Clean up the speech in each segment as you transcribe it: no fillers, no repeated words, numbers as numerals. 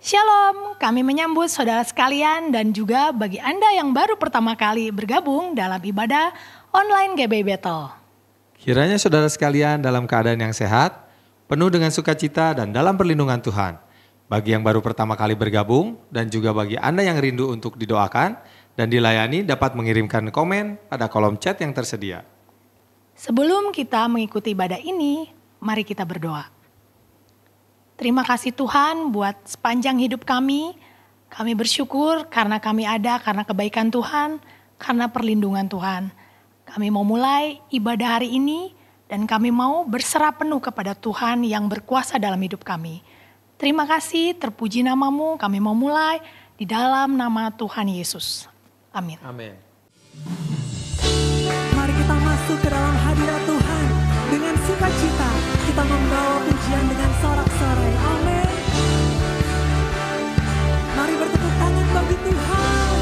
Shalom, kami menyambut saudara sekalian dan juga bagi Anda yang baru pertama kali bergabung dalam ibadah online GBI Battle. Kiranya saudara sekalian dalam keadaan yang sehat, penuh dengan sukacita dan dalam perlindungan Tuhan. Bagi yang baru pertama kali bergabung dan juga bagi Anda yang rindu untuk didoakan dan dilayani dapat mengirimkan komen pada kolom chat yang tersedia. Sebelum kita mengikuti ibadah ini, mari kita berdoa. Terima kasih Tuhan buat sepanjang hidup kami. Kami bersyukur karena kami ada, karena kebaikan Tuhan, karena perlindungan Tuhan. Kami mau mulai ibadah hari ini dan kami mau berserah penuh kepada Tuhan yang berkuasa dalam hidup kami. Terima kasih, terpuji namamu, kami mau mulai di dalam nama Tuhan Yesus. Amin. Amin. Mari kita masuk ke dalam hadirat Tuhan dengan sukacita. Kita membawa pujian dengan sorak-sorai. Amin. Mari bertepuk tangan bagi Tuhan.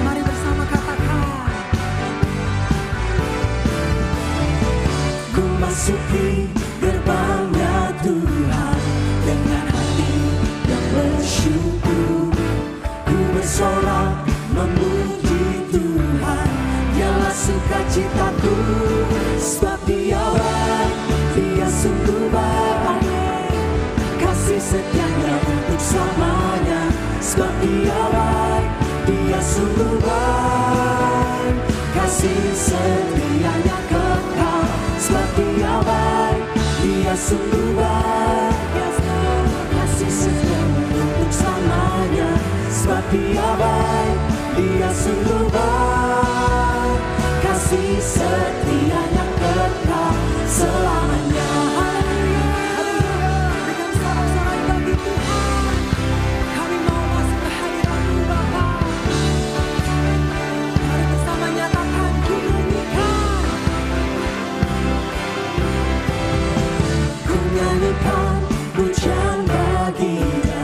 Mari bersama katakan. Ku masuki gerbangnya Tuhan dengan hati yang bersyukur. Ku bersorak memuji Tuhan, dialah sukacitaku. Sebab Dia baik, Dia sungguh baik, kasih setianya untuk selamanya. Sebab Dia baik, Dia sungguh baik, kasih setianya kekal. Sebab Dia baik, Dia sungguh baik, kasih setianya untuk selamanya. Sebab Dia baik, Dia sungguh baik, kasih setianya kekal selamanya. Haleluya. Dengan sorak-sorai bagi Tuhan, kami mau masuk ke hadirat-Mu Bapa. Mari bersama nyatakan, ku nyanyikan. Ku nyanyikan pujian bagi-Nya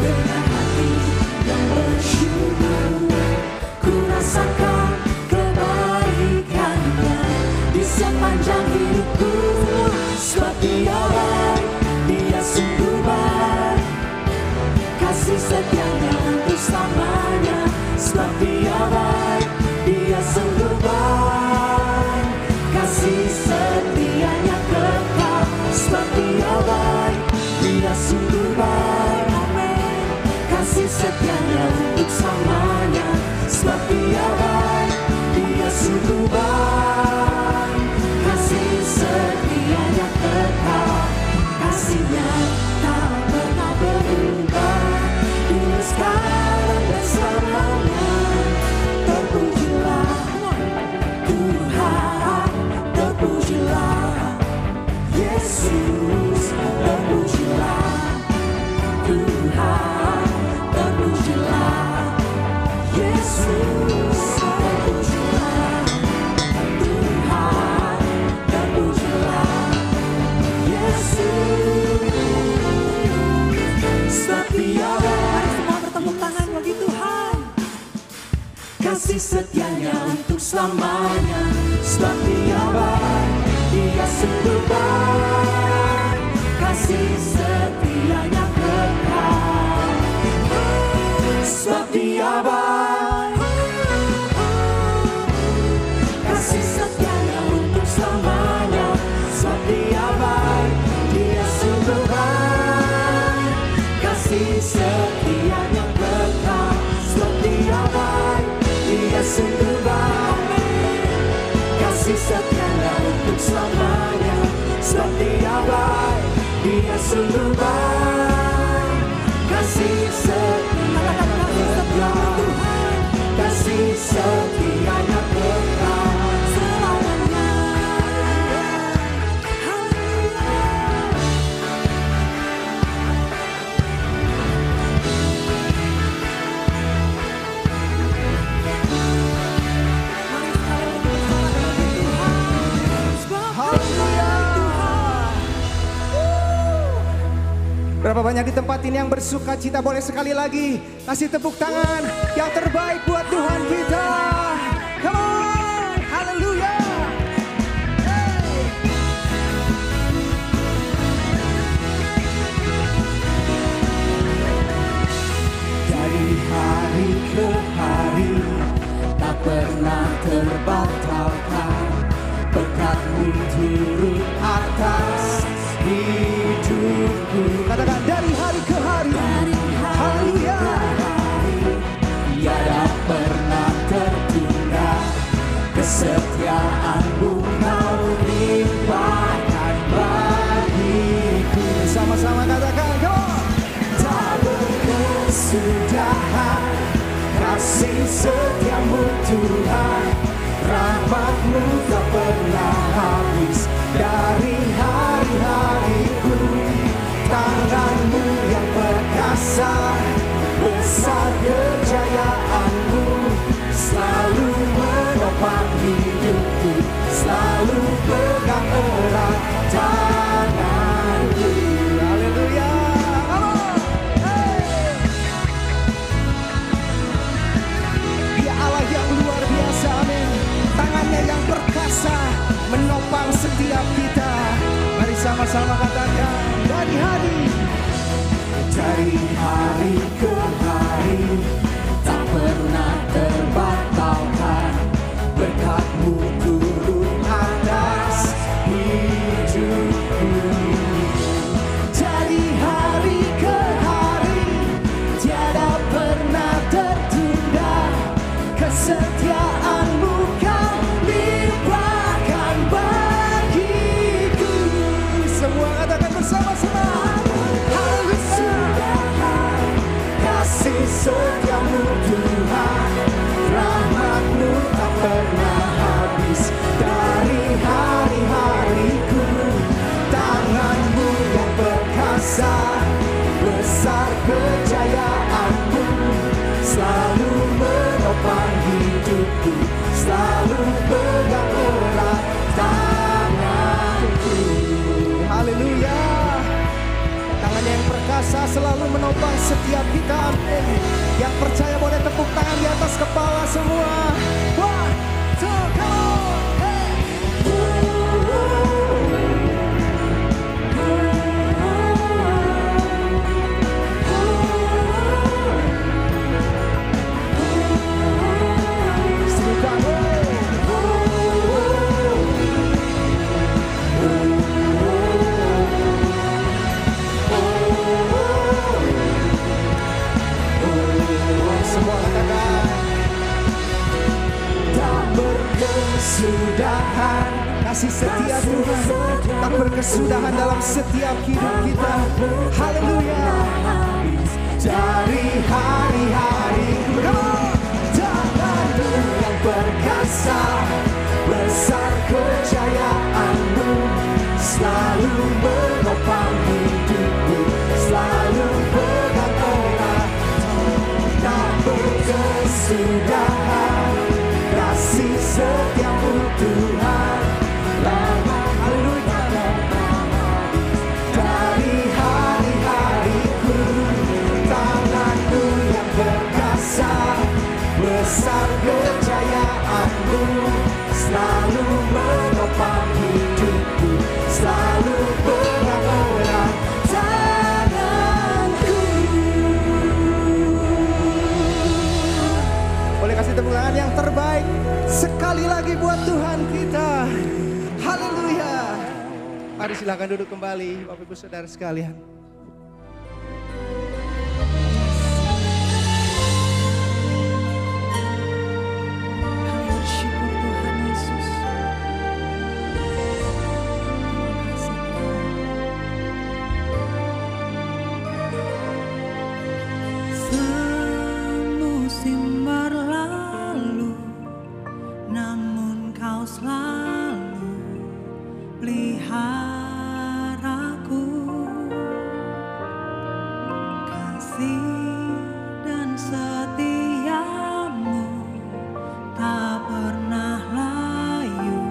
dengan hati yang bersyukur. Ku rasakan kebaikan-Nya di sepanjang hidupku. Sebab Dia baik, Dia sungguh baik, kasih setianya untuk selamanya. Sebab Dia baik, Dia sungguh baik, kasih setianya kekal. Sebab Dia baik, Dia sungguh baik, amin, kasih setianya untuk selamanya. Sebab Dia baik, Dia sungguh baik, kasih setianya kekal. Kasih-Nya tak pernah berubah, dulu sekarang dan selamanya. Terpujilah Tuhan, terpujilah Yesus, terpujilah Tuhan, terpujilah Yesus, terpujilah Tuhan, terpujilah Yesus. Sebab Dia baik, semua bertepuk tangan bagi Tuhan, kasih setianya untuk selamanya. Sebab Dia baik, Dia sungguh baik, kasih setianya kekal. Sebab Dia baik, kasih setianya untuk selamanya. Sebab Dia baik, Dia sungguh baik, kasih setianya kekal. Sebab Dia baik, Dia sungguh baik, kasih setianya untuk selamanya. Sebab Dia baik, Dia sungguh baik, kasih setianya kekal, kasih setianya kekal selamanya. Haleluya. Mari sekali bersorak bagi Tuhan. Sebab Dia baik, Tuhan. Berapa banyak di tempat ini yang bersuka cita? Boleh sekali lagi kasih tepuk tangan yang terbaik buat Tuhan kita. Come on, haleluya. Dari hari ke hari tak pernah terbatalkan, berkat-Mu turun atas hidupku. Katakan dari hari ke hari. Haleluya. Tiada pernah tertunda, kesetiaan-Mu Kau limpahkan bagiku. Sama-sama katakan, come on. Tak berkesudahan kasih setia-Mu Tuhan, rahmat-Mu tak pernah habis dari hari-hariku. Tangan-Mu yang perkasa, besar kejayaan-Mu, selalu menopang hidupku, selalu pegang erat tangan-Mu. Haleluya. Come on. Hey. Dia Allah yang luar biasa, amin. Tangannya yang perkasa menopang setiap kita. Mari sama-sama katakan dari hari ke hari tak pernah terbatalkan, berkat-Mu turun atas hidupku. Dari hari ke hari tiada pernah tertunda, kesetiaan-Mu Kau limpahkan bagiku. semua katakan bersama-sama. Kasih setia-Mu Tuhan, rahmat-Mu tak pernah habis dari hari-hariku. Tangan-Mu yang perkasa, besar kejayaan-Mu, selalu menopang hidupku, selalu pegang erat tanganku. Haleluya. Tangannya yang perkasa selalu menopang setiap kita, amin. Yang percaya boleh tepuk tangan di atas kepala semua. One, two, come on. Hey. Serukan, semua katakan. Tak berkesudahan Kasih setia Tuhan tak berkesudahan dalam setiap hidup kita. Haleluya. dari hari-hari, tangan-Mu yang perkasa, besar kejayaan-Mu, selalu menopang hidupku, selalu pegang erat. Tak berkesudahan kasih setia-Mu Tuhan, haleluya. Dari hari-hariku, tangan-Mu yang perkasa, besar kejayaan-Mu, selalu menopang hidupku, selalu pegang erat tanganku. Boleh kasih tepuk tangan yang terbaik sekali lagi buat Tuhan kita. Haleluya. Mari silakan duduk kembali Bapak Ibu Saudara sekalian. Kami bersyukur Tuhan Yesus. Semusim berlalu, namun Kau selalu peliharaku. Kasih dan setia-Mu tak pernah layu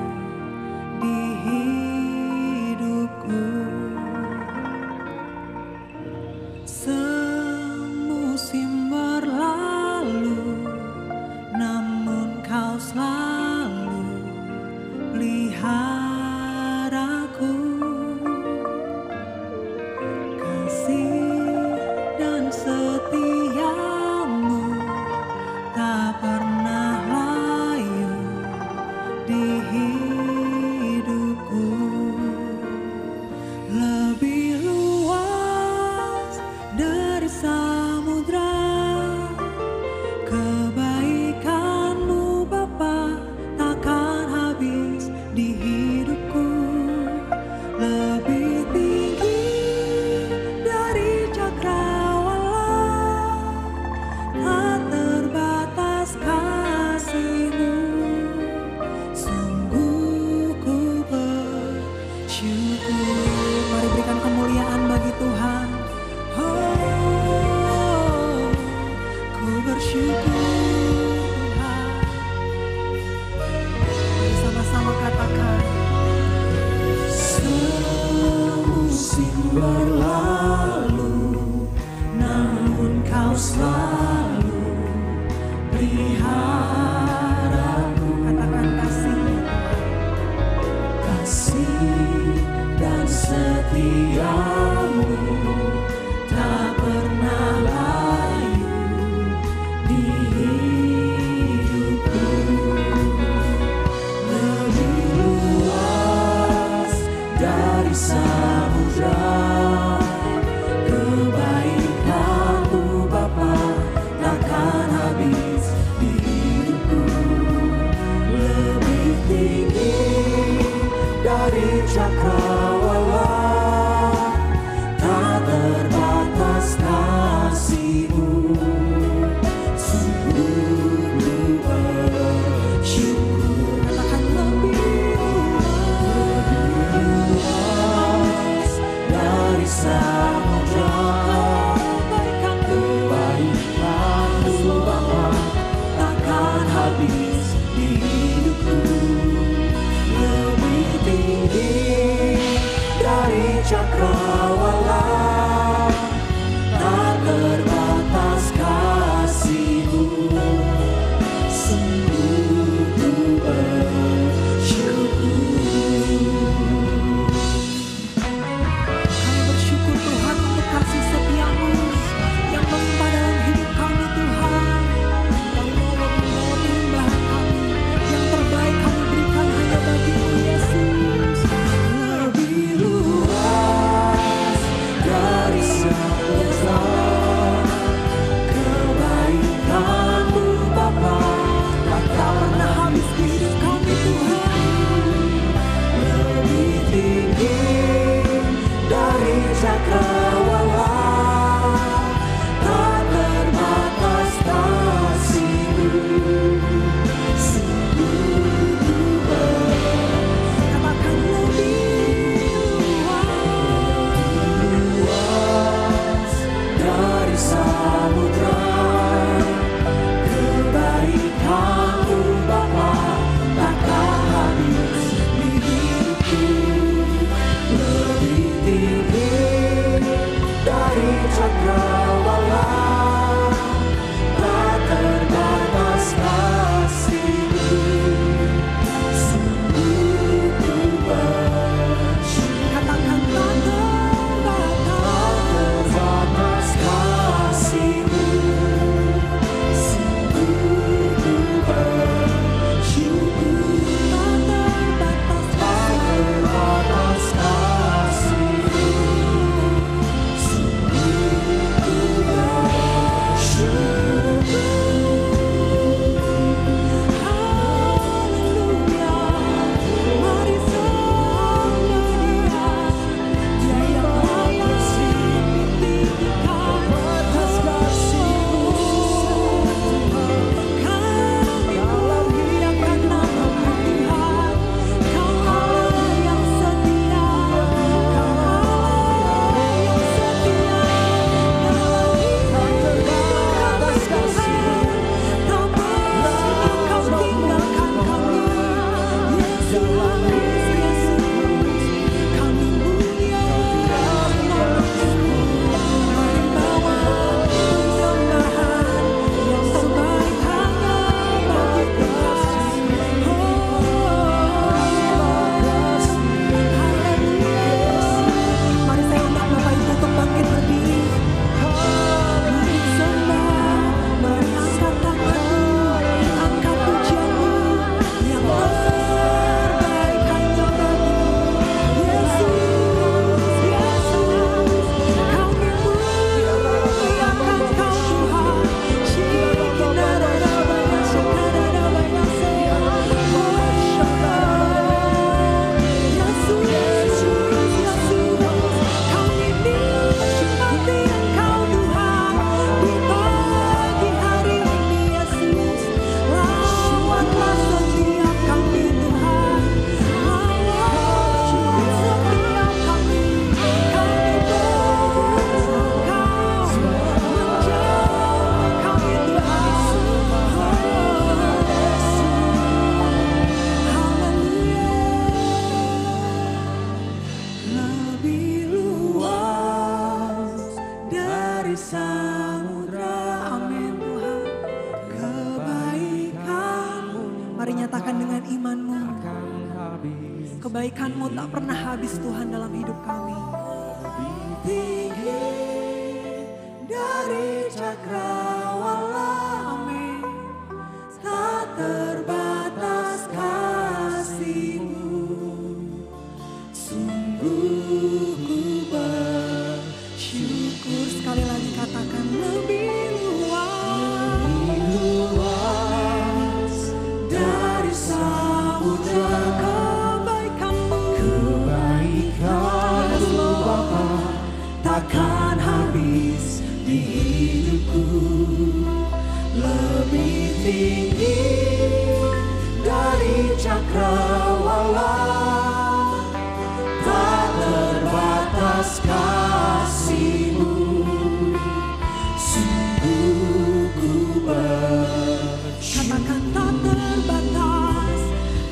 di hidupku. berlalu, namun Kau selalu peliharaku. Katakan kasih dan setiamu tak pernah layu di hidupku. Lebih luas dari samudra, kebaikan-Mu Bapa takkan habis di hidupku. Lebih tinggi dari cakrawala, tak terbatas kasih-Mu. Sungguh ku bersyukur. Katakan lebih luas dari samudra, kebaikan-Mu Bapa takkan habis di hidupku. Lebih tinggi dari cakrawala, tak terbatas kasih-Mu. Sungguh ku bersyukur. Kami bersyukur Tuhan untuk kasih setia-Mu yang melimpah dalam hidup kami Tuhan. Kami mau membawa penyembahan kami, yang terbaik kami berikan hanya bagi-Mu Yesus. Lebih luas dari samudra, kebaikan-Mu Bapa takkan pernah habis di hidup kami Tuhan. Lebih tinggi dari cakrawala, tak terbatas kasih-Mu. Sungguh ku katakan lebih luas dari samudra, kebaikan-Mu Bapa takkan habis di hidupku. Lebih tinggi tak pernah habis Tuhan dalam hidup kami. Tinggi dari cakrawala, Amin. tak terbatas kasih-Mu. Sungguh ku bersyukur. Sekali lagi katakan lebih luas dari samudra kebaikan-Mu. kebaikan-Mu Bapa takkan habis di hidupku. Lebih tinggi dari cakrawala, tak terbatas kasih-Mu. Sungguh ku bersyukur. Katakan tak terbatas.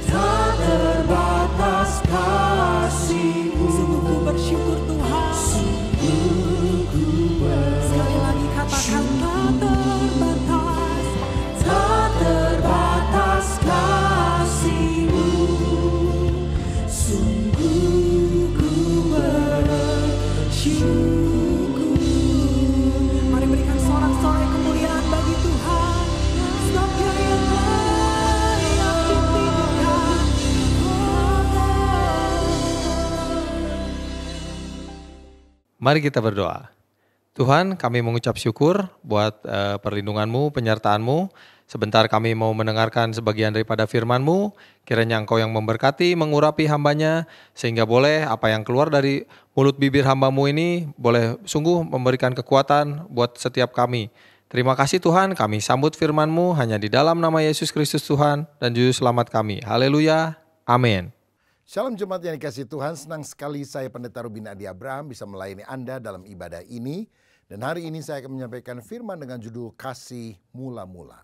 Tak terbatas kasih-Mu. Sungguh ku bersyukur Tuhan. Sekali lagi katakan tak terbatas. Tak terbatas kasih-Mu. Sungguh ku bersyukur. Mari berikan sorak-sorai kemuliaan bagi Tuhan. Sebab Dia yang layak ditinggikan. Mari kita berdoa. Tuhan, kami mengucap syukur buat perlindungan-Mu, penyertaan-Mu. Sebentar kami mau mendengarkan sebagian daripada firman-Mu. Kiranya Engkau yang memberkati, mengurapi hamba-Nya, sehingga boleh apa yang keluar dari mulut bibir hamba-Mu ini boleh sungguh memberikan kekuatan buat setiap kami. Terima kasih Tuhan, kami sambut firman-Mu hanya di dalam nama Yesus Kristus Tuhan dan Juru Selamat kami. Haleluya, amin. Shalom jemaat yang dikasihi Tuhan, senang sekali saya Pendeta Rubin Adi Abraham bisa melayani Anda dalam ibadah ini. Dan hari ini saya akan menyampaikan firman dengan judul Kasih Mula-Mula.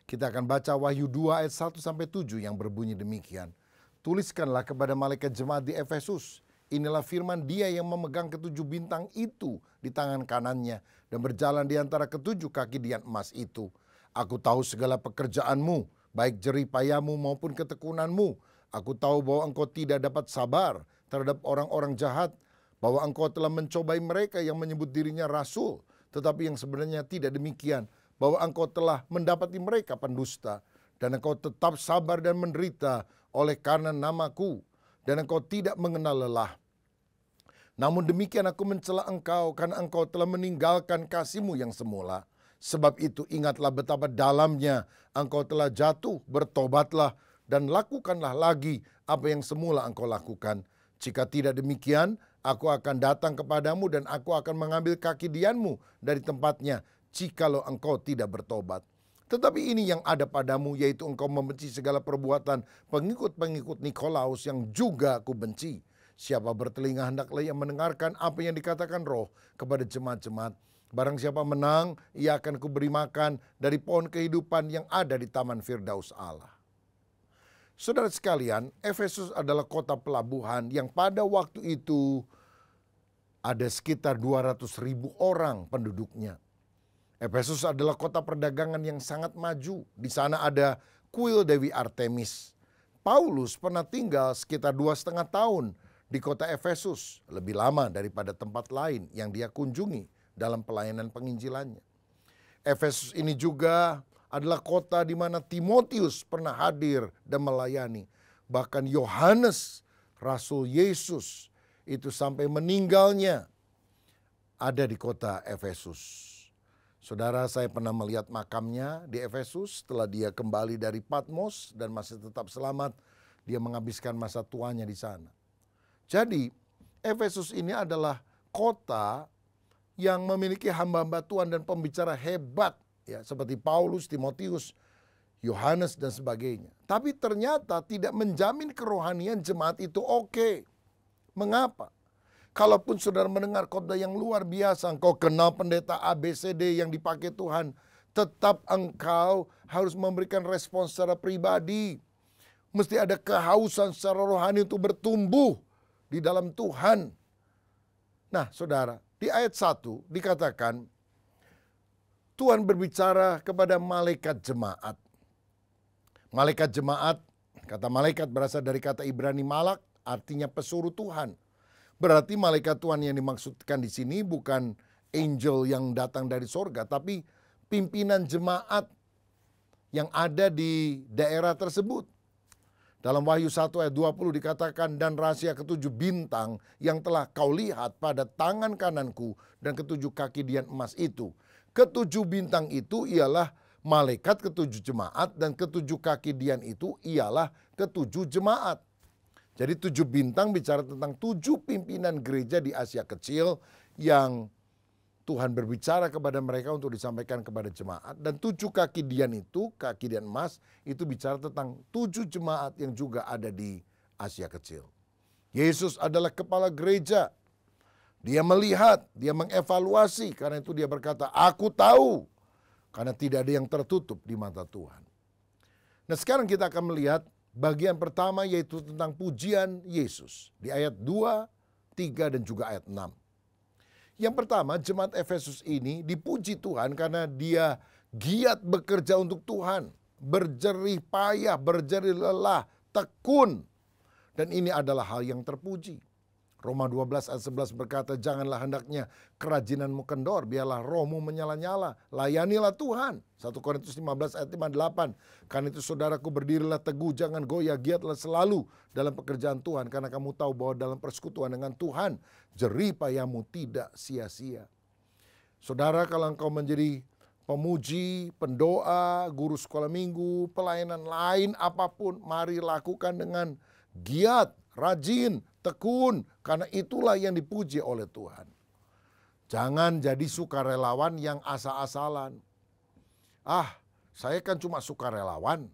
Kita akan baca Wahyu 2 ayat 1-7 yang berbunyi demikian. Tuliskanlah kepada malaikat jemaat di Efesus, inilah firman Dia yang memegang ketujuh bintang itu di tangan kanannya dan berjalan di antara ketujuh kaki dian emas itu. Aku tahu segala pekerjaanmu, baik jerih payahmu maupun ketekunanmu. Aku tahu bahwa engkau tidak dapat sabar terhadap orang-orang jahat, bahwa engkau telah mencobai mereka yang menyebut dirinya rasul, tetapi yang sebenarnya tidak demikian, bahwa engkau telah mendapati mereka pendusta, dan engkau tetap sabar dan menderita oleh karena namaku, dan engkau tidak mengenal lelah. Namun demikian aku mencela engkau karena engkau telah meninggalkan kasih-Mu yang semula. Sebab itu ingatlah betapa dalamnya engkau telah jatuh, bertobatlah dan lakukanlah lagi apa yang semula engkau lakukan. Jika tidak demikian, aku akan datang kepadamu dan aku akan mengambil kaki dianmu dari tempatnya, jikalau engkau tidak bertobat. Tetapi ini yang ada padamu, yaitu engkau membenci segala perbuatan pengikut-pengikut Nikolaus yang juga aku benci. Siapa bertelinga hendaklah ia mendengarkan apa yang dikatakan Roh kepada jemaat-jemaat. Barang siapa menang, ia akan kuberi makan dari pohon kehidupan yang ada di taman Firdaus Allah. Saudara sekalian, Efesus adalah kota pelabuhan yang pada waktu itu ada sekitar 200.000 orang penduduknya. Efesus adalah kota perdagangan yang sangat maju. Di sana ada kuil Dewi Artemis. Paulus pernah tinggal sekitar 2,5 tahun di kota Efesus, lebih lama daripada tempat lain yang dia kunjungi dalam pelayanan penginjilannya. Efesus ini juga adalah kota di mana Timotius pernah hadir dan melayani. Bahkan Yohanes, Rasul Yesus, itu sampai meninggalnya ada di kota Efesus. Saudara, saya pernah melihat makamnya di Efesus setelah dia kembali dari Patmos dan masih tetap selamat. Dia menghabiskan masa tuanya di sana. Jadi, Efesus ini adalah kota yang memiliki hamba-hamba Tuhan dan pembicara hebat, ya, seperti Paulus, Timotius, Yohanes dan sebagainya. Tapi ternyata tidak menjamin kerohanian jemaat itu oke. Mengapa? Kalaupun saudara mendengar khotbah yang luar biasa, engkau kenal pendeta ABCD yang dipakai Tuhan, tetap engkau harus memberikan respons secara pribadi. Mesti ada kehausan secara rohani untuk bertumbuh di dalam Tuhan. Nah, saudara, di ayat 1 dikatakan Tuhan berbicara kepada malaikat jemaat. Malaikat jemaat, kata malaikat berasal dari kata Ibrani malak, artinya pesuruh Tuhan. Berarti malaikat Tuhan yang dimaksudkan di sini bukan angel yang datang dari sorga, tapi pimpinan jemaat yang ada di daerah tersebut. Dalam Wahyu 1 ayat 20 dikatakan, dan rahasia ketujuh bintang yang telah kau lihat pada tangan kananku dan ketujuh kaki dian emas itu. Ketujuh bintang itu ialah malaikat ketujuh jemaat dan ketujuh kaki dian itu ialah ketujuh jemaat. Jadi 7 bintang bicara tentang 7 pimpinan gereja di Asia Kecil yang Tuhan berbicara kepada mereka untuk disampaikan kepada jemaat. Dan 7 kaki dian itu, kaki dian emas, itu bicara tentang 7 jemaat yang juga ada di Asia Kecil. Yesus adalah kepala gereja. Dia melihat, dia mengevaluasi, karena itu dia berkata, aku tahu. Karena tidak ada yang tertutup di mata Tuhan. Nah sekarang kita akan melihat bagian pertama yaitu tentang pujian Yesus. Di ayat 2, 3 dan juga ayat 6. Yang pertama, jemaat Efesus ini dipuji Tuhan karena dia giat bekerja untuk Tuhan. Berjerih payah, berjerih lelah, tekun. Dan ini adalah hal yang terpuji. Roma 12 ayat 11 berkata, janganlah hendaknya kerajinanmu kendor, biarlah rohmu menyala-nyala, layanilah Tuhan. 1 Korintus 15 ayat 58. Karena itu saudaraku berdirilah teguh, jangan goyah, giatlah selalu dalam pekerjaan Tuhan. Karena kamu tahu bahwa dalam persekutuan dengan Tuhan, jerih payahmu tidak sia-sia. Saudara, kalau engkau menjadi pemuji, pendoa, guru sekolah minggu, pelayanan lain apapun, mari lakukan dengan giat, rajin, tekun, karena itulah yang dipuji oleh Tuhan. Jangan jadi sukarelawan yang asal-asalan. Saya kan cuma sukarelawan.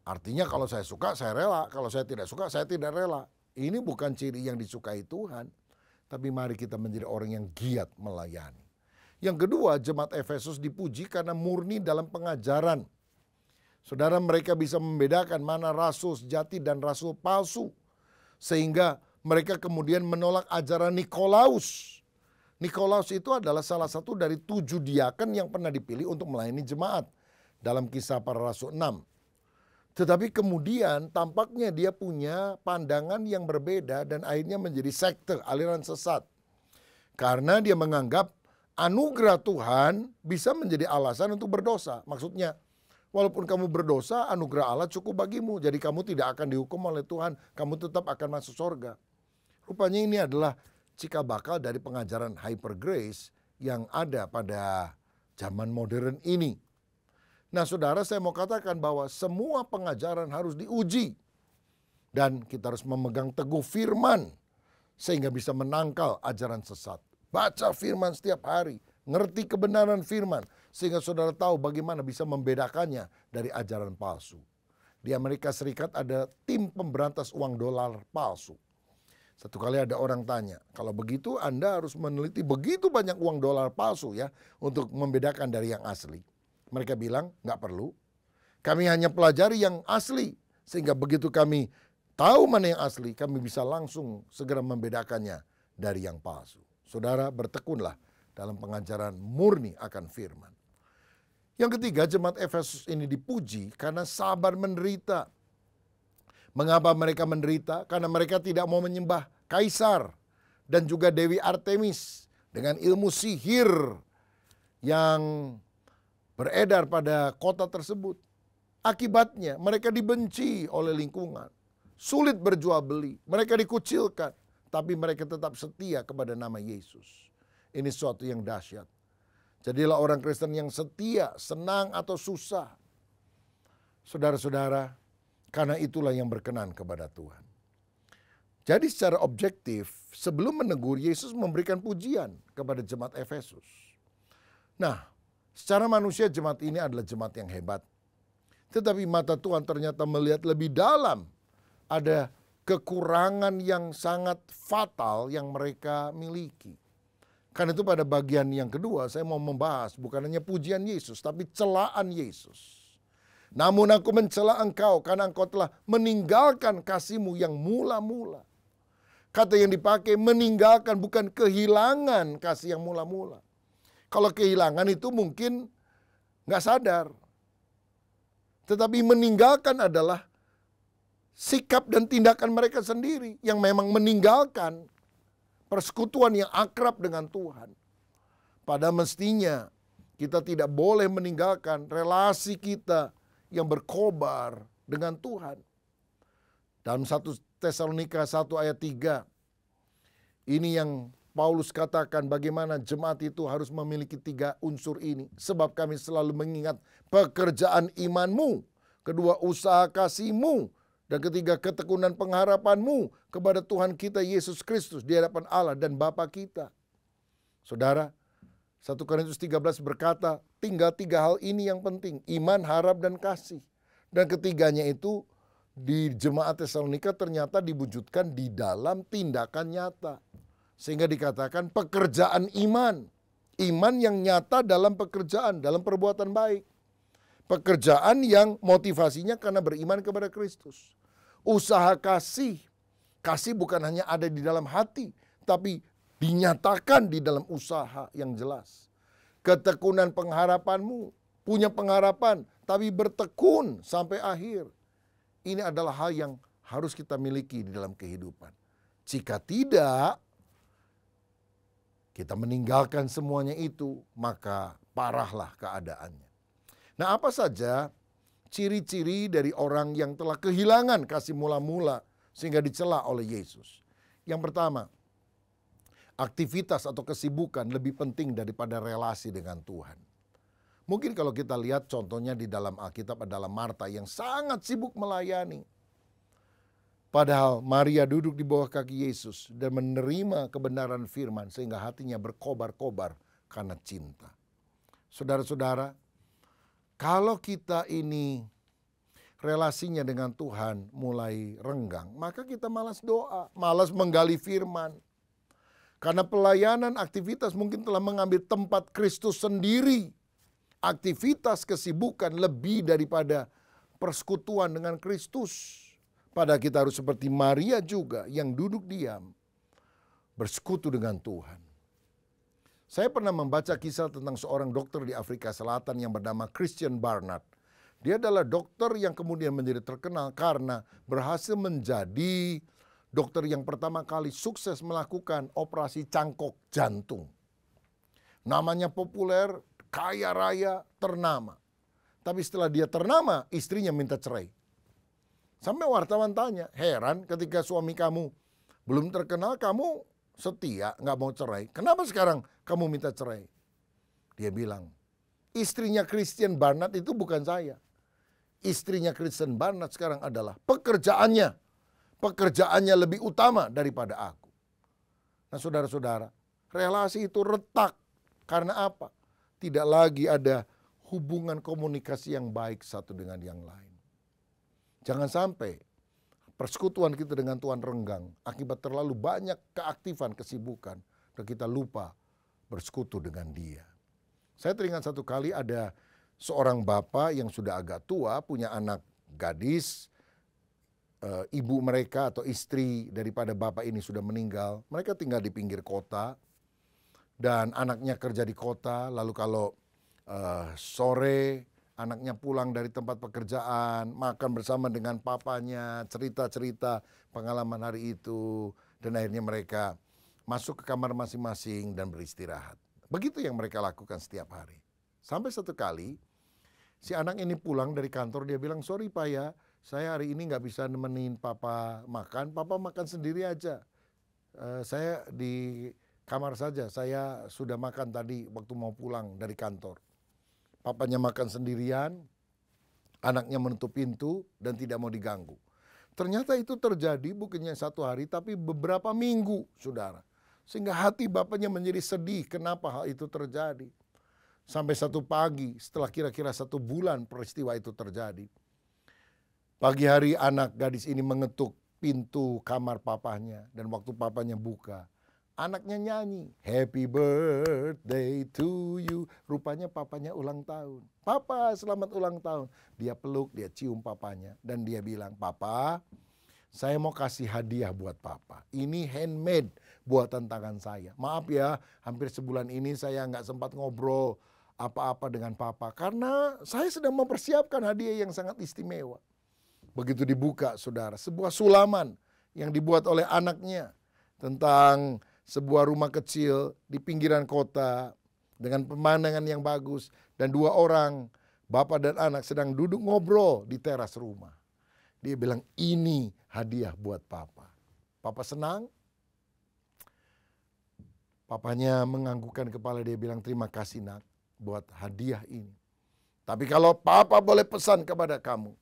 Artinya kalau saya suka, saya rela. Kalau saya tidak suka, saya tidak rela. Ini bukan ciri yang disukai Tuhan. Tapi mari kita menjadi orang yang giat melayani. Yang kedua, jemaat Efesus dipuji karena murni dalam pengajaran. Saudara, mereka bisa membedakan mana rasul sejati dan rasul palsu. Sehingga mereka kemudian menolak ajaran Nikolaus. Nikolaus itu adalah salah satu dari 7 diaken yang pernah dipilih untuk melayani jemaat. Dalam Kisah Para Rasul 6. Tetapi kemudian tampaknya dia punya pandangan yang berbeda dan akhirnya menjadi sekte, aliran sesat. Karena dia menganggap anugerah Tuhan bisa menjadi alasan untuk berdosa. Maksudnya, walaupun kamu berdosa, anugerah Allah cukup bagimu. Jadi kamu tidak akan dihukum oleh Tuhan. Kamu tetap akan masuk surga. Rupanya ini adalah cikal bakal dari pengajaran hyper grace yang ada pada zaman modern ini. Nah saudara, saya mau katakan bahwa semua pengajaran harus diuji. Dan kita harus memegang teguh firman. Sehingga bisa menangkal ajaran sesat. Baca firman setiap hari. Ngerti kebenaran firman. Sehingga saudara tahu bagaimana bisa membedakannya dari ajaran palsu. Di Amerika Serikat ada tim pemberantas uang dolar palsu. Satu kali ada orang tanya, kalau begitu Anda harus meneliti begitu banyak uang dolar palsu ya untuk membedakan dari yang asli. Mereka bilang, nggak perlu. Kami hanya pelajari yang asli. Sehingga begitu kami tahu mana yang asli, kami bisa langsung segera membedakannya dari yang palsu. Saudara, bertekunlah dalam pengajaran murni akan firman. Yang ketiga, jemaat Efesus ini dipuji karena sabar menderita. Mengapa mereka menderita? Karena mereka tidak mau menyembah Kaisar dan juga Dewi Artemis dengan ilmu sihir yang beredar pada kota tersebut. Akibatnya mereka dibenci oleh lingkungan. Sulit berjual beli. Mereka dikucilkan. Tapi mereka tetap setia kepada nama Yesus. Ini suatu yang dahsyat. Jadilah orang Kristen yang setia, senang atau susah. Saudara-saudara, karena itulah yang berkenan kepada Tuhan. Jadi secara objektif, sebelum menegur, Yesus memberikan pujian kepada jemaat Efesus. Nah, secara manusia jemaat ini adalah jemaat yang hebat. Tetapi mata Tuhan ternyata melihat lebih dalam. Ada kekurangan yang sangat fatal yang mereka miliki. Karena itu pada bagian yang kedua saya mau membahas bukan hanya pujian Yesus, tapi celaan Yesus. Namun aku mencela engkau karena engkau telah meninggalkan kasihmu yang mula-mula. Kata yang dipakai meninggalkan, bukan kehilangan kasih yang mula-mula. Kalau kehilangan itu mungkin nggak sadar. Tetapi meninggalkan adalah sikap dan tindakan mereka sendiri yang memang meninggalkan persekutuan yang akrab dengan Tuhan. Pada mestinya kita tidak boleh meninggalkan relasi kita yang berkobar dengan Tuhan. Dalam 1 Tesalonika 1 ayat 3, ini yang Paulus katakan bagaimana jemaat itu harus memiliki 3 unsur ini. Sebab kami selalu mengingat pekerjaan imanmu, kedua usaha kasihmu, dan ketiga ketekunan pengharapanmu kepada Tuhan kita Yesus Kristus di hadapan Allah dan Bapa kita. Saudara, 1 Korintus 13 berkata, tinggal 3 hal ini yang penting, iman, harap, dan kasih. Dan ketiganya itu di jemaat Tesalonika ternyata diwujudkan di dalam tindakan nyata. Sehingga dikatakan pekerjaan iman. Iman yang nyata dalam pekerjaan, dalam perbuatan baik. Pekerjaan yang motivasinya karena beriman kepada Kristus. Usaha kasih. Kasih bukan hanya ada di dalam hati, tapi dinyatakan di dalam usaha yang jelas. Ketekunan pengharapanmu. Punya pengharapan, tapi bertekun sampai akhir. Ini adalah hal yang harus kita miliki di dalam kehidupan. Jika tidak, kita meninggalkan semuanya itu, maka parahlah keadaannya. Nah, apa saja ciri-ciri dari orang yang telah kehilangan kasih mula-mula sehingga dicela oleh Yesus? Yang pertama, aktivitas atau kesibukan lebih penting daripada relasi dengan Tuhan. Mungkin kalau kita lihat contohnya di dalam Alkitab adalah Marta yang sangat sibuk melayani. Padahal Maria duduk di bawah kaki Yesus dan menerima kebenaran firman sehingga hatinya berkobar-kobar karena cinta. Saudara-saudara, kalau kita ini relasinya dengan Tuhan mulai renggang, maka kita malas doa, malas menggali firman. Karena pelayanan aktivitas mungkin telah mengambil tempat Kristus sendiri. Aktivitas kesibukan lebih daripada persekutuan dengan Kristus. Padahal kita harus seperti Maria juga yang duduk diam, bersekutu dengan Tuhan. Saya pernah membaca kisah tentang seorang dokter di Afrika Selatan yang bernama Christian Barnard. Dia adalah dokter yang kemudian menjadi terkenal karena berhasil menjadi dokter yang pertama kali sukses melakukan operasi cangkok jantung. Namanya populer, kaya raya, ternama. Tapi setelah dia ternama, istrinya minta cerai. Sampai wartawan tanya, heran ketika suami kamu belum terkenal, kamu setia, nggak mau cerai. Kenapa sekarang kamu minta cerai? Dia bilang, istrinya Christian Barnard itu bukan saya. Istrinya Christian Barnard sekarang adalah pekerjaannya. Pekerjaannya lebih utama daripada aku. Nah, saudara-saudara, relasi itu retak. Karena apa? Tidak lagi ada hubungan komunikasi yang baik satu dengan yang lain. Jangan sampai persekutuan kita dengan Tuhan renggang akibat terlalu banyak keaktifan, kesibukan, dan kita lupa bersekutu dengan Dia. Saya teringat satu kali ada seorang bapak yang sudah agak tua, punya anak gadis, ibu mereka atau istri daripada bapak ini sudah meninggal. Mereka tinggal di pinggir kota dan anaknya kerja di kota, lalu kalau sore anaknya pulang dari tempat pekerjaan, makan bersama dengan papanya, cerita-cerita pengalaman hari itu, dan akhirnya mereka masuk ke kamar masing-masing dan beristirahat. Begitu yang mereka lakukan setiap hari. Sampai satu kali, si anak ini pulang dari kantor, dia bilang, sorry Pak ya, saya hari ini nggak bisa nemenin papa makan sendiri aja. Saya di kamar saja, saya sudah makan tadi waktu mau pulang dari kantor. Papanya makan sendirian, anaknya menutup pintu dan tidak mau diganggu. Ternyata itu terjadi bukannya satu hari tapi beberapa minggu, saudara. Sehingga hati bapaknya menjadi sedih kenapa hal itu terjadi. Sampai satu pagi setelah kira-kira 1 bulan peristiwa itu terjadi. Pagi hari anak gadis ini mengetuk pintu kamar papanya dan waktu papanya buka, anaknya nyanyi, happy birthday to you. Rupanya papanya ulang tahun. Papa selamat ulang tahun. Dia peluk, dia cium papanya. Dan dia bilang, Papa, saya mau kasih hadiah buat Papa. Ini handmade buatan tangan saya. Maaf ya, hampir sebulan ini saya nggak sempat ngobrol apa-apa dengan Papa. Karena saya sedang mempersiapkan hadiah yang sangat istimewa. Begitu dibuka, saudara, sebuah sulaman yang dibuat oleh anaknya tentang sebuah rumah kecil di pinggiran kota dengan pemandangan yang bagus, dan dua orang, bapak dan anak, sedang duduk ngobrol di teras rumah. Dia bilang, ini hadiah buat papa. Papa senang. Papanya menganggukkan kepala, dia bilang, terima kasih nak buat hadiah ini. Tapi kalau papa boleh pesan kepada kamu,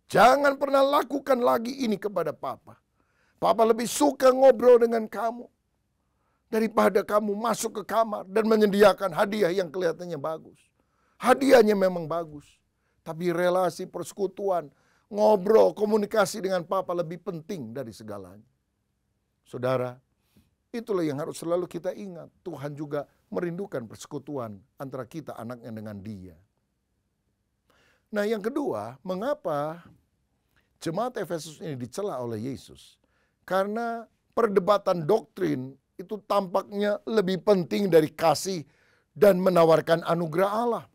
jangan pernah lakukan lagi ini kepada papa. Papa lebih suka ngobrol dengan kamu daripada kamu masuk ke kamar dan menyediakan hadiah yang kelihatannya bagus. Hadiahnya memang bagus, tapi relasi persekutuan, ngobrol, komunikasi dengan papa lebih penting dari segalanya. Saudara, itulah yang harus selalu kita ingat. Tuhan juga merindukan persekutuan antara kita anaknya dengan dia. Nah, yang kedua, mengapa jemaat Efesus ini dicela oleh Yesus? Karena perdebatan doktrin itu tampaknya lebih penting dari kasih dan menawarkan anugerah Allah.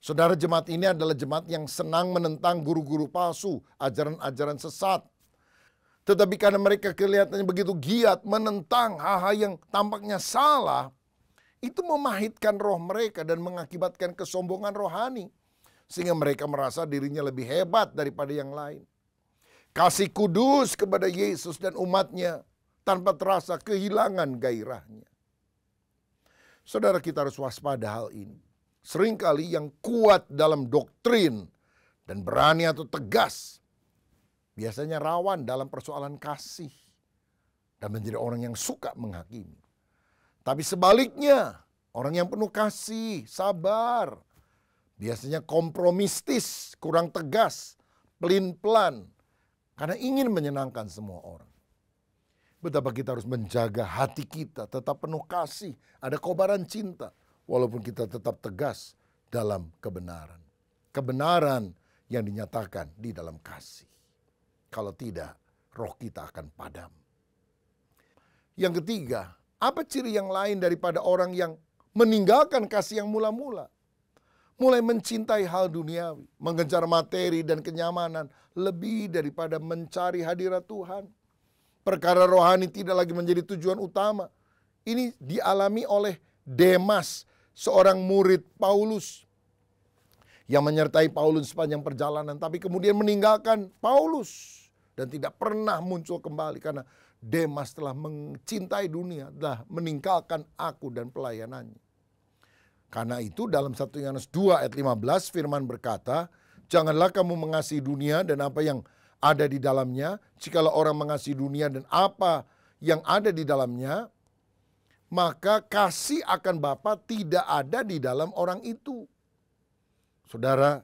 Saudara, jemaat ini adalah jemaat yang senang menentang guru-guru palsu, ajaran-ajaran sesat. Tetapi karena mereka kelihatannya begitu giat menentang hal-hal yang tampaknya salah, itu memahitkan roh mereka dan mengakibatkan kesombongan rohani. Sehingga mereka merasa dirinya lebih hebat daripada yang lain. Kasih kudus kepada Yesus dan umatnya tanpa terasa kehilangan gairahnya. Saudara, kita harus waspada hal ini. Seringkali yang kuat dalam doktrin dan berani atau tegas biasanya rawan dalam persoalan kasih dan menjadi orang yang suka menghakimi. Tapi sebaliknya, orang yang penuh kasih, sabar, biasanya kompromistis, kurang tegas, pelin-pelan, karena ingin menyenangkan semua orang. Betapa kita harus menjaga hati kita tetap penuh kasih, ada kobaran cinta, walaupun kita tetap tegas dalam kebenaran. Kebenaran yang dinyatakan di dalam kasih. Kalau tidak, roh kita akan padam. Yang ketiga, apa ciri yang lain daripada orang yang meninggalkan kasih yang mula-mula? Mulai mencintai hal duniawi, mengejar materi dan kenyamanan lebih daripada mencari hadirat Tuhan. Perkara rohani tidak lagi menjadi tujuan utama. Ini dialami oleh Demas, seorang murid Paulus yang menyertai Paulus sepanjang perjalanan, tapi kemudian meninggalkan Paulus dan tidak pernah muncul kembali karena Demas telah mencintai dunia, telah meninggalkan aku dan pelayanannya. Karena itu dalam 1 Yohanes 2 ayat 15 firman berkata, janganlah kamu mengasihi dunia dan apa yang ada di dalamnya. Jikalau orang mengasihi dunia dan apa yang ada di dalamnya, maka kasih akan Bapa tidak ada di dalam orang itu. Saudara,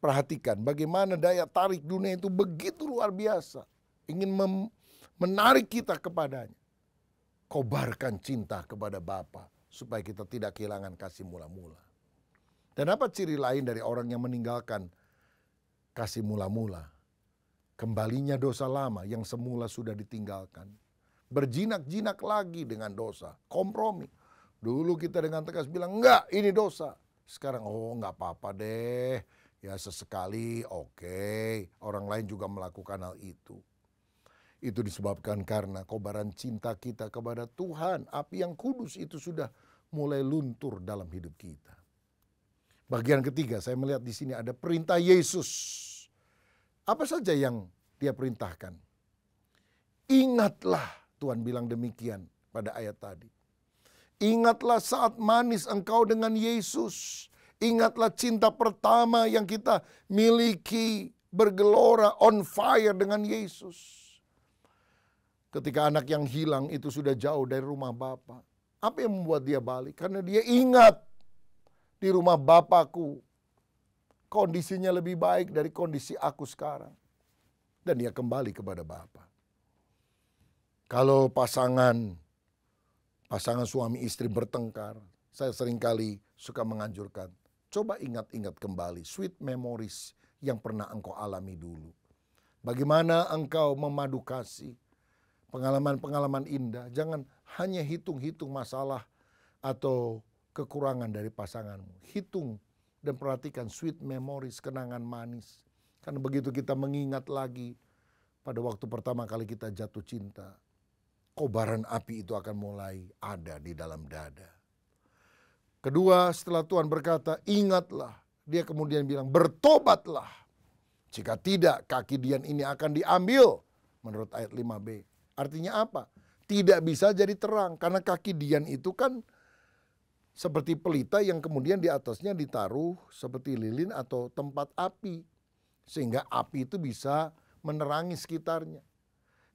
perhatikan bagaimana daya tarik dunia itu begitu luar biasa. Ingin menarik kita kepadanya. Kobarkan cinta kepada Bapa supaya kita tidak kehilangan kasih mula-mula. Dan apa ciri lain dari orang yang meninggalkan kasih mula-mula? Kembalinya dosa lama yang semula sudah ditinggalkan. Berjinak-jinak lagi dengan dosa. Kompromi. Dulu kita dengan tegas bilang, enggak, ini dosa. Sekarang, oh enggak apa-apa deh. Ya sesekali, oke. Orang lain juga melakukan hal itu. Itu disebabkan karena kobaran cinta kita kepada Tuhan. Api yang kudus itu sudah mulai luntur dalam hidup kita. Bagian ketiga, saya melihat di sini ada perintah Yesus. Apa saja yang dia perintahkan? Ingatlah, Tuhan bilang demikian pada ayat tadi. Ingatlah saat manis engkau dengan Yesus. Ingatlah cinta pertama yang kita miliki, bergelora, on fire dengan Yesus. Ketika anak yang hilang itu sudah jauh dari rumah Bapa. Apa yang membuat dia balik? Karena dia ingat di rumah Bapakku kondisinya lebih baik dari kondisi aku sekarang. Dan dia kembali kepada Bapa. Kalau pasangan suami istri bertengkar, saya seringkali suka menganjurkan, coba ingat-ingat kembali sweet memories yang pernah engkau alami dulu. Bagaimana engkau memadu kasih, pengalaman-pengalaman indah. Jangan hanya hitung-hitung masalah atau kekurangan dari pasanganmu. Hitung dan perhatikan sweet memories, kenangan manis. Karena begitu kita mengingat lagi pada waktu pertama kali kita jatuh cinta, kobaran api itu akan mulai ada di dalam dada. Kedua, setelah Tuhan berkata, ingatlah, dia kemudian bilang, bertobatlah. Jika tidak, kaki Dian ini akan diambil. Menurut ayat 5b. Artinya apa? Tidak bisa jadi terang. Karena kaki Dian itu kan seperti pelita yang kemudian di atasnya ditaruh seperti lilin atau tempat api. Sehingga api itu bisa menerangi sekitarnya.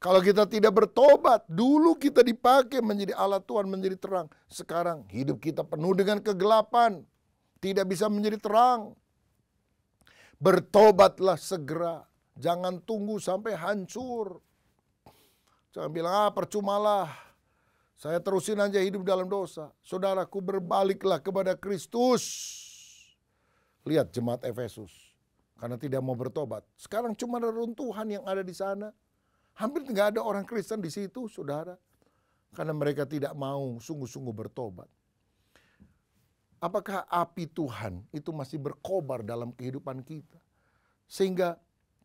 Kalau kita tidak bertobat, dulu kita dipakai menjadi alat Tuhan, menjadi terang. Sekarang hidup kita penuh dengan kegelapan. Tidak bisa menjadi terang. Bertobatlah segera. Jangan tunggu sampai hancur. Jangan bilang, percumalah. Saya terusin aja hidup dalam dosa. Saudaraku, berbaliklah kepada Kristus. Lihat jemaat Efesus. Karena tidak mau bertobat. Sekarang cuma reruntuhan yang ada di sana. Hampir tidak ada orang Kristen di situ, saudara. Karena mereka tidak mau sungguh-sungguh bertobat. Apakah api Tuhan itu masih berkobar dalam kehidupan kita? Sehingga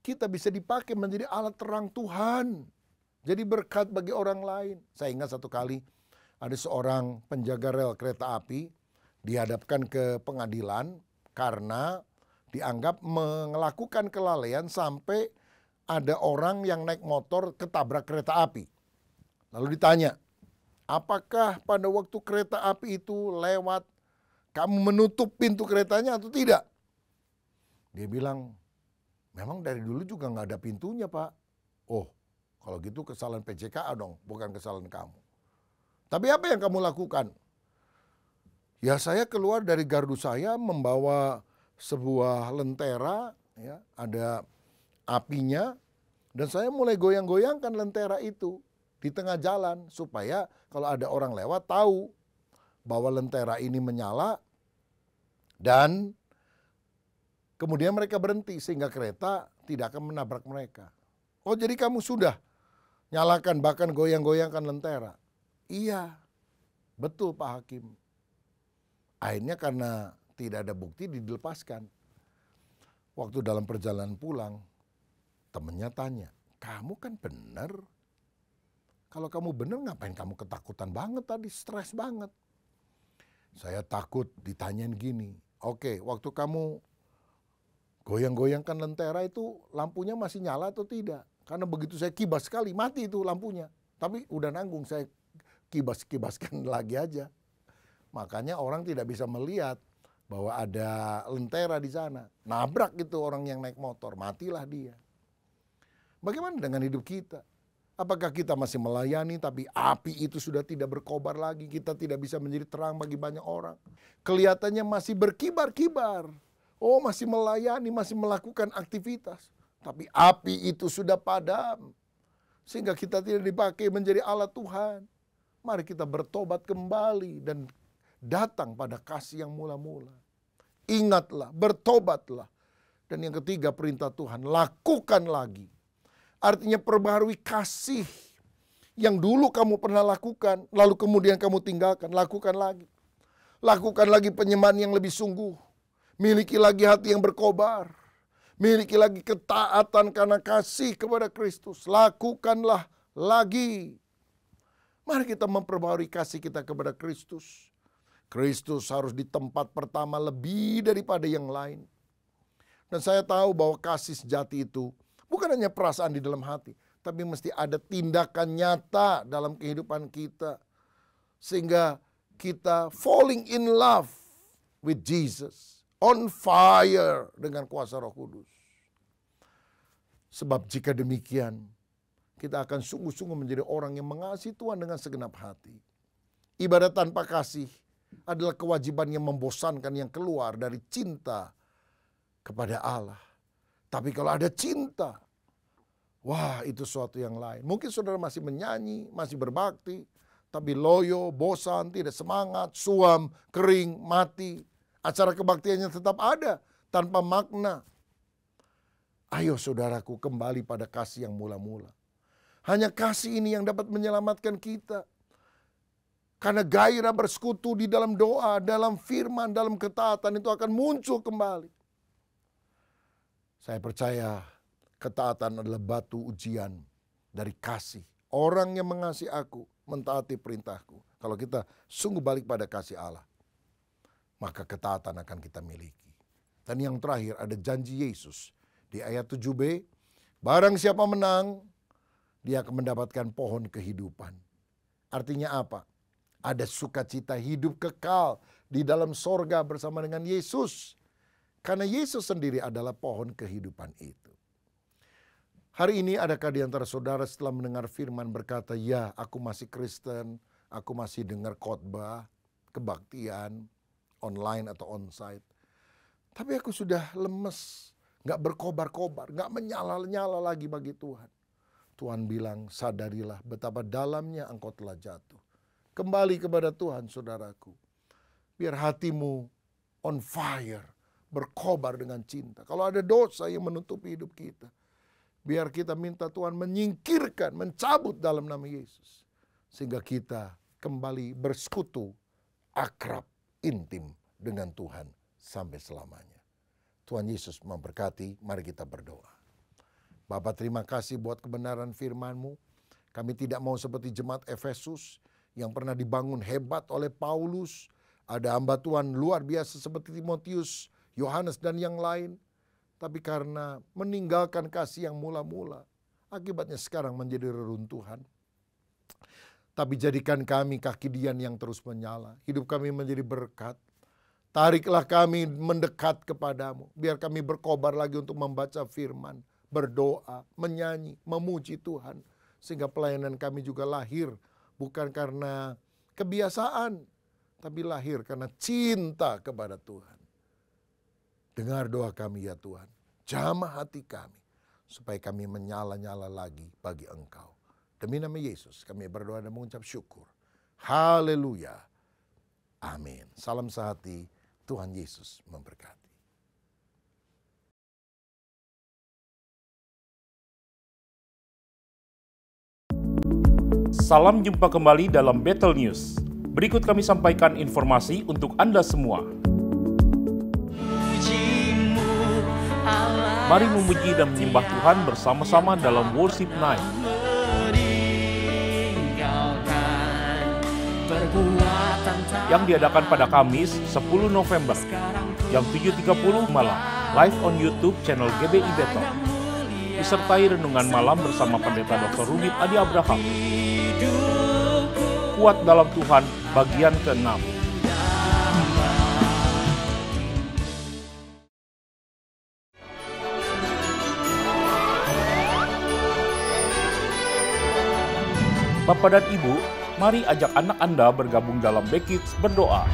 kita bisa dipakai menjadi alat terang Tuhan. Jadi berkat bagi orang lain. Saya ingat satu kali ada seorang penjaga rel kereta api dihadapkan ke pengadilan karena dianggap melakukan kelalaian sampai ada orang yang naik motor ketabrak kereta api. Lalu ditanya, apakah pada waktu kereta api itu lewat, kamu menutup pintu keretanya atau tidak? Dia bilang, memang dari dulu juga nggak ada pintunya, Pak. Oh, kalau gitu kesalahan PCKA dong, bukan kesalahan kamu. Tapi apa yang kamu lakukan? Ya saya keluar dari gardu saya membawa sebuah lentera, ya, ada apinya, dan saya mulai goyang-goyangkan lentera itu di tengah jalan supaya kalau ada orang lewat tahu bahwa lentera ini menyala dan kemudian mereka berhenti sehingga kereta tidak akan menabrak mereka. Oh, jadi kamu sudah nyalakan bahkan goyang-goyangkan lentera? Iya, betul Pak Hakim. Akhirnya karena tidak ada bukti dilepaskan. Waktu dalam perjalanan pulang, temennya tanya, kamu kan benar. Kalau kamu benar ngapain kamu ketakutan banget tadi, stres banget. Saya takut ditanyain gini, oke waktu kamu goyang-goyangkan lentera itu lampunya masih nyala atau tidak? Karena begitu saya kibas sekali, mati itu lampunya. Tapi udah nanggung, saya kibaskan lagi aja. Makanya orang tidak bisa melihat bahwa ada lentera di sana. Nabrak gitu orang yang naik motor, matilah dia. Bagaimana dengan hidup kita? Apakah kita masih melayani tapi api itu sudah tidak berkobar lagi? Kita tidak bisa menjadi terang bagi banyak orang. Kelihatannya masih berkibar-kibar. Oh, masih melayani, masih melakukan aktivitas. Tapi api itu sudah padam. Sehingga kita tidak dipakai menjadi alat Tuhan. Mari kita bertobat kembali dan datang pada kasih yang mula-mula. Ingatlah, bertobatlah. Dan yang ketiga perintah Tuhan, lakukan lagi. Artinya perbaharui kasih yang dulu kamu pernah lakukan, lalu kemudian kamu tinggalkan, lakukan lagi. Lakukan lagi penyembahan yang lebih sungguh. Miliki lagi hati yang berkobar. Miliki lagi ketaatan karena kasih kepada Kristus. Lakukanlah lagi. Mari kita memperbaharui kasih kita kepada Kristus. Kristus harus di tempat pertama lebih daripada yang lain. Dan saya tahu bahwa kasih sejati itu bukan hanya perasaan di dalam hati, tapi mesti ada tindakan nyata dalam kehidupan kita. Sehingga kita falling in love with Jesus. On fire dengan kuasa Roh Kudus. Sebab jika demikian, kita akan sungguh-sungguh menjadi orang yang mengasihi Tuhan dengan segenap hati. Ibadah tanpa kasih adalah kewajiban yang membosankan yang keluar dari cinta kepada Allah. Tapi kalau ada cinta, wah itu suatu yang lain. Mungkin saudara masih menyanyi, masih berbakti, tapi loyo, bosan, tidak semangat, suam, kering, mati. Acara kebaktiannya tetap ada tanpa makna. Ayo saudaraku kembali pada kasih yang mula-mula. Hanya kasih ini yang dapat menyelamatkan kita. Karena gairah bersekutu di dalam doa, dalam firman, dalam ketaatan itu akan muncul kembali. Saya percaya ketaatan adalah batu ujian dari kasih. Orang yang mengasihi aku, mentaati perintahku. Kalau kita sungguh balik pada kasih Allah, maka ketaatan akan kita miliki. Dan yang terakhir ada janji Yesus di ayat 7b, barang siapa menang, dia akan mendapatkan pohon kehidupan. Artinya apa? Ada sukacita hidup kekal di dalam sorga bersama dengan Yesus. Karena Yesus sendiri adalah pohon kehidupan itu. Hari ini adakah di antara saudara setelah mendengar firman berkata, ya aku masih Kristen, aku masih dengar khotbah, kebaktian, online atau onsite. Tapi aku sudah lemes, gak berkobar-kobar, gak menyala-nyala lagi bagi Tuhan. Tuhan bilang, sadarilah betapa dalamnya engkau telah jatuh. Kembali kepada Tuhan saudaraku. Biar hatimu on fire, berkobar dengan cinta. Kalau ada dosa yang menutupi hidup kita, biar kita minta Tuhan menyingkirkan, mencabut dalam nama Yesus. Sehingga kita kembali bersekutu, akrab, intim dengan Tuhan sampai selamanya. Tuhan Yesus memberkati, mari kita berdoa. Bapa, terima kasih buat kebenaran firman-Mu. Kami tidak mau seperti jemaat Efesus yang pernah dibangun hebat oleh Paulus. Ada hamba Tuhan luar biasa seperti Timotius, Yohanes dan yang lain. Tapi karena meninggalkan kasih yang mula-mula, akibatnya sekarang menjadi reruntuhan. Tapi jadikan kami kaki dian yang terus menyala. Hidup kami menjadi berkat. Tariklah kami mendekat kepadamu. Biar kami berkobar lagi untuk membaca firman, berdoa, menyanyi, memuji Tuhan. Sehingga pelayanan kami juga lahir bukan karena kebiasaan, tapi lahir karena cinta kepada Tuhan. Dengar doa kami ya Tuhan. Jamah hati kami supaya kami menyala-nyala lagi bagi Engkau. Demi nama Yesus kami berdoa dan mengucap syukur. Haleluya. Amin. Salam sehati. Tuhan Yesus memberkati. Salam jumpa kembali dalam Battle News. Berikut kami sampaikan informasi untuk Anda semua. Mari memuji dan menyembah Tuhan bersama-sama dalam Worship Night. Yang diadakan pada Kamis 10 November jam 7.30 malam live on YouTube channel GBI Battle. Disertai renungan malam bersama Pendeta Dr. Rubin Adi Abraham. Kuat dalam Tuhan bagian ke-6. Bapak dan Ibu, mari ajak anak Anda bergabung dalam Backkids berdoa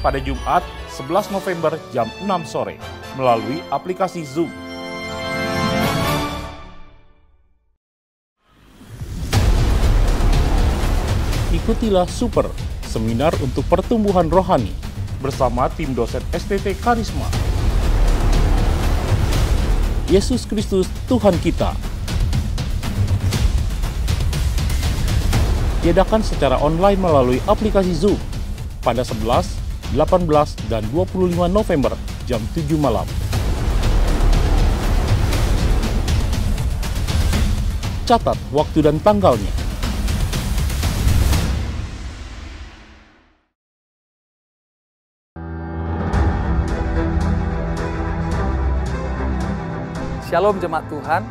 pada Jumat 11 November jam 6 sore melalui aplikasi Zoom. Ikutilah Super, seminar untuk pertumbuhan rohani bersama tim dosen STT Karisma. Yesus Kristus Tuhan kita. Diadakan secara online melalui aplikasi Zoom pada 11, 18, dan 25 November jam 7 malam. Catat waktu dan tanggalnya. Shalom jemaat Tuhan,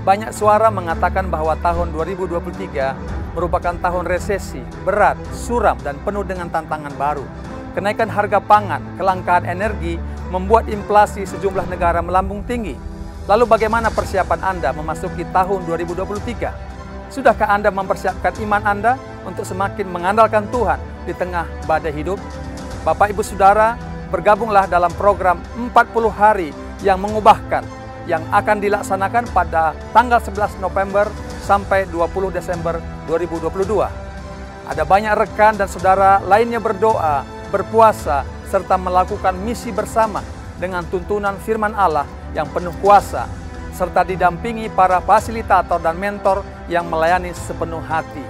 banyak suara mengatakan bahwa tahun 2023 merupakan tahun resesi, berat, suram, dan penuh dengan tantangan baru. Kenaikan harga pangan, kelangkaan energi, membuat inflasi sejumlah negara melambung tinggi. Lalu bagaimana persiapan Anda memasuki tahun 2023? Sudahkah Anda mempersiapkan iman Anda untuk semakin mengandalkan Tuhan di tengah badai hidup? Bapak Ibu Saudara, bergabunglah dalam program 40 hari yang mengubahkan yang akan dilaksanakan pada tanggal 11 November sampai 20 Desember 2022. Ada banyak rekan dan saudara lainnya berdoa, berpuasa, serta melakukan misi bersama dengan tuntunan firman Allah yang penuh kuasa, serta didampingi para fasilitator dan mentor yang melayani sepenuh hati.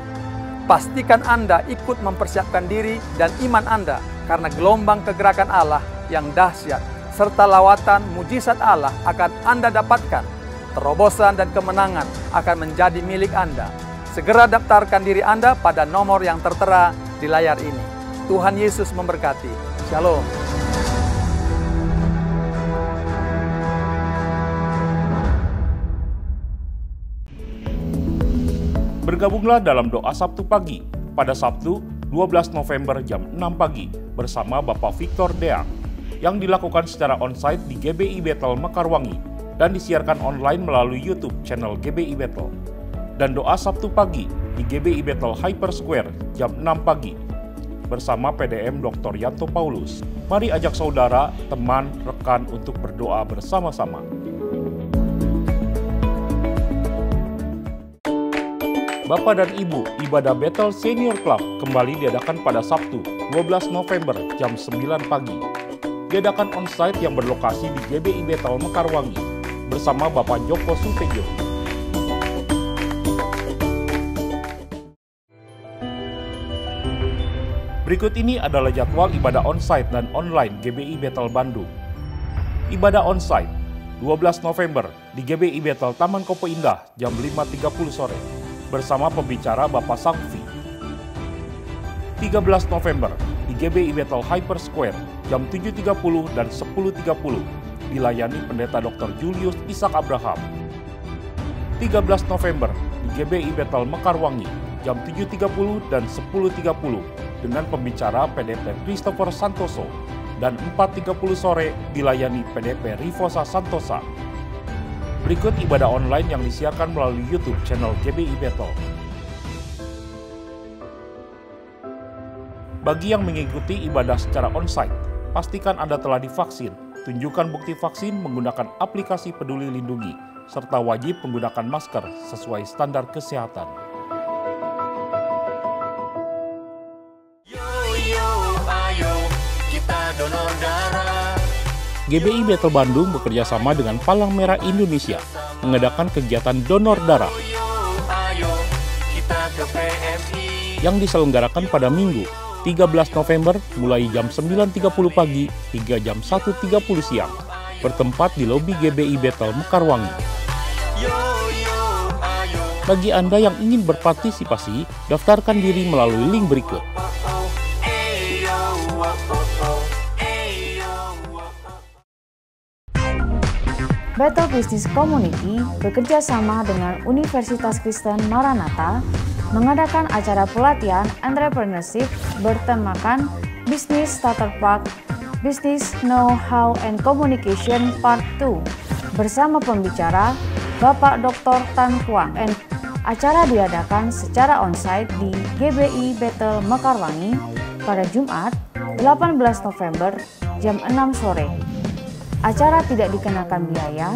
Pastikan Anda ikut mempersiapkan diri dan iman Anda karena gelombang kegerakan Allah yang dahsyat serta lawatan mujizat Allah akan Anda dapatkan. Terobosan dan kemenangan akan menjadi milik Anda. Segera daftarkan diri Anda pada nomor yang tertera di layar ini. Tuhan Yesus memberkati. Shalom. Bergabunglah dalam doa Sabtu pagi pada Sabtu 12 November jam 6 pagi bersama Bapak Victor Deang yang dilakukan secara onsite di GBI Bethel Mekarwangi dan disiarkan online melalui YouTube channel GBI Bethel. Dan doa Sabtu pagi di GBI Bethel Hyper Square jam 6 pagi bersama PDM Dr. Yanto Paulus. Mari ajak saudara, teman, rekan untuk berdoa bersama-sama. Bapak dan Ibu, ibadah Bethel Senior Club kembali diadakan pada Sabtu 12 November jam 9 pagi. Diadakan onsite yang berlokasi di GBI Bethel Mekarwangi bersama Bapak Joko Sutejo. Berikut ini adalah jadwal ibadah onsite dan online GBI Bethel Bandung. Ibadah onsite 12 November di GBI Bethel Taman Kopo Indah jam 5.30 sore. Bersama pembicara Bapak Sangfi. 13 November di GBI Bethel Hyper Square jam 7.30 dan 10.30 dilayani Pendeta Dr. Julius Ishak Abraham. 13 November di GBI Bethel Mekarwangi jam 7.30 dan 10.30 dengan pembicara PDP Christopher Santoso dan 4.30 sore dilayani PDP Rivosa Santosa. Berikut ibadah online yang disiarkan melalui YouTube channel GBI Bethel. Bagi yang mengikuti ibadah secara onsite, pastikan Anda telah divaksin. Tunjukkan bukti vaksin menggunakan aplikasi Peduli Lindungi, serta wajib menggunakan masker sesuai standar kesehatan. GBI Bethel Bandung bekerja sama dengan Palang Merah Indonesia mengadakan kegiatan donor darah yang diselenggarakan pada Minggu 13 November mulai jam 9.30 pagi hingga jam 1.30 siang bertempat di lobi GBI Bethel Mekarwangi. Bagi Anda yang ingin berpartisipasi, daftarkan diri melalui link berikut. Bethel Business Community bekerja sama dengan Universitas Kristen Maranatha mengadakan acara pelatihan entrepreneurship bertemakan Business Starter Pack, Business Know-how and Communication Part 2 bersama pembicara Bapak Dr. Tan Kuang. Acara diadakan secara onsite di GBI Bethel Mekarwangi pada Jumat 18 November jam 6 sore. Acara tidak dikenakan biaya,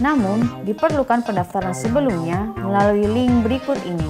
namun diperlukan pendaftaran sebelumnya melalui link berikut ini.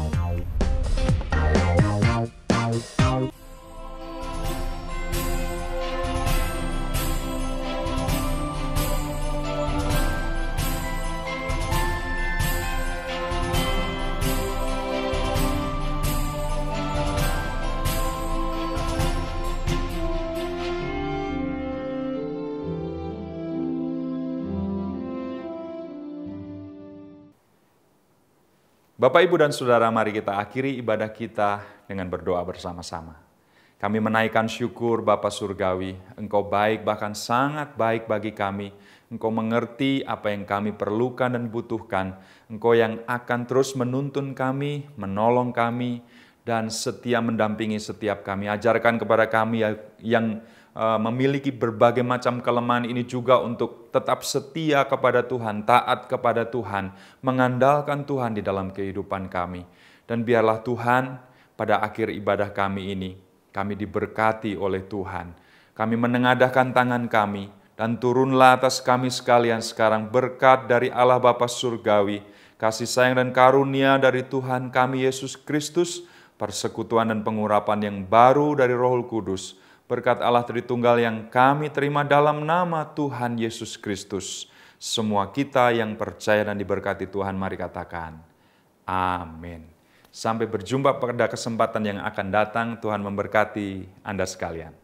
Bapak, Ibu, dan Saudara, mari kita akhiri ibadah kita dengan berdoa bersama-sama. Kami menaikkan syukur Bapa Surgawi, Engkau baik, bahkan sangat baik bagi kami. Engkau mengerti apa yang kami perlukan dan butuhkan. Engkau yang akan terus menuntun kami, menolong kami, dan setia mendampingi setiap kami. Ajarkan kepada kami yang memiliki berbagai macam kelemahan ini juga untuk tetap setia kepada Tuhan, taat kepada Tuhan, mengandalkan Tuhan di dalam kehidupan kami. Dan biarlah Tuhan pada akhir ibadah kami ini, kami diberkati oleh Tuhan. Kami menengadahkan tangan kami, dan turunlah atas kami sekalian sekarang berkat dari Allah Bapa Surgawi, kasih sayang dan karunia dari Tuhan kami Yesus Kristus, persekutuan dan pengurapan yang baru dari Roh Kudus, berkat Allah Tritunggal yang kami terima dalam nama Tuhan Yesus Kristus. Semua kita yang percaya dan diberkati Tuhan, mari katakan, amin. Sampai berjumpa pada kesempatan yang akan datang. Tuhan memberkati Anda sekalian.